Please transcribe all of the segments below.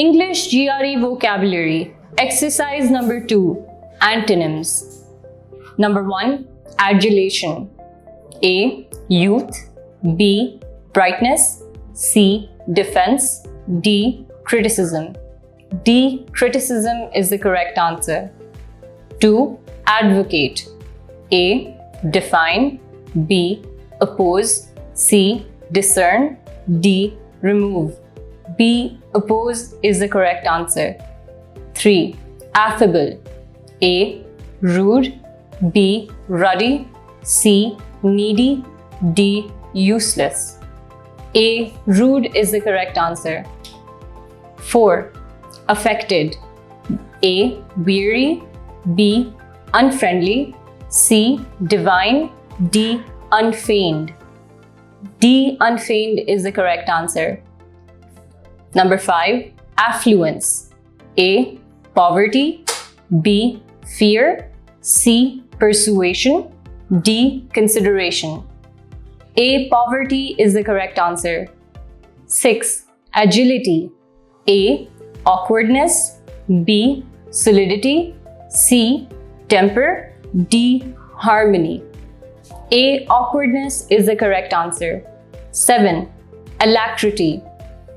English GRE vocabulary. Exercise number 2. Antonyms. Number 1. Adulation. A. Youth. B. Brightness. C. Defense. D. Criticism. D. Criticism is the correct answer. 2. Advocate. A. Define. B. Oppose. C. Discern. D. Remove. B. Oppose is the correct answer. 3. Affable. A. Rude. B. Ruddy. C. Needy. D. Useless. A. Rude is the correct answer. 4. Affected. A. Weary. B. Unfriendly. C. Divine. D. Unfeigned. D. Unfeigned is the correct answer. Number 5. Affluence. A. Poverty. B. Fear. C. Persuasion. D. Consideration. A. Poverty is the correct answer. 6. Agility. A. Awkwardness. B. Solidity. C. Temper. D. Harmony. A. Awkwardness is the correct answer. 7. Alacrity.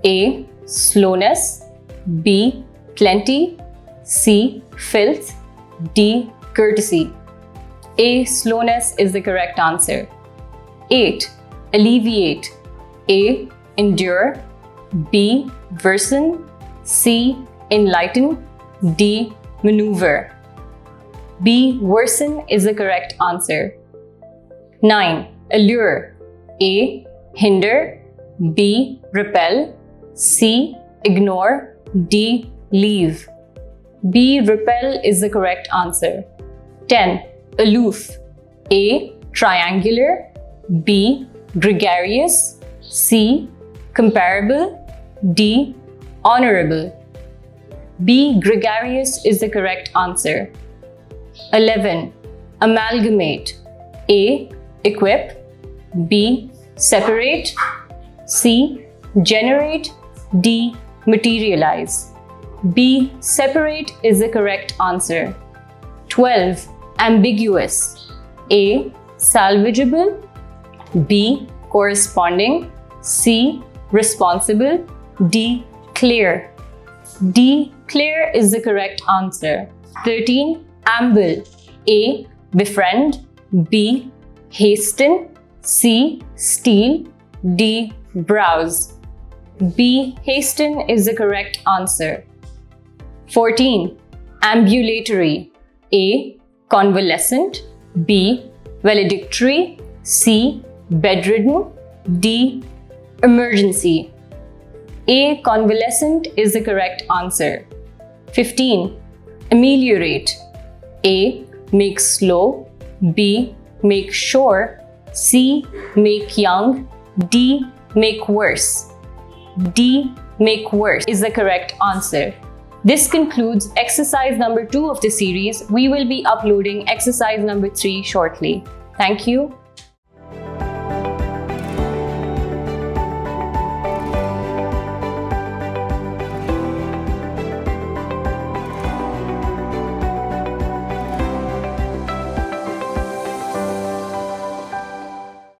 A. Slowness. B. Plenty. C. Filth. D. Courtesy. A. Slowness is the correct answer. 8. Alleviate. A. Endure. B. Worsen. C. Enlighten. D. Maneuver. B. Worsen is the correct answer. 9. Allure. A. Hinder. B. Repel. C. Ignore. D. Leave. B. Repel is the correct answer. 10. Aloof. A. Triangular. B. Gregarious. C. Comparable. D. Honorable. B. Gregarious is the correct answer. 11. Amalgamate. A. Equip. B. Separate. C. Generate. D. Materialize. B. Separate is the correct answer. 12. Ambiguous. A. Salvageable. B. Corresponding. C. Responsible. D. Clear. D. Clear is the correct answer. 13. AMBLE. A. Befriend. B. Hasten. C. Steal. D. Browse. B. Hasten is the correct answer. 14. Ambulatory. A. Convalescent. B. Valedictory. C. Bedridden. D. Emergency. A. Convalescent is the correct answer. 15. Ameliorate. A. Make slow. B. Make sure. C. Make young. D. Make worse. D. Make worse is the correct answer. This concludes exercise number 2 of the series. We will be uploading exercise number 3 shortly. Thank you.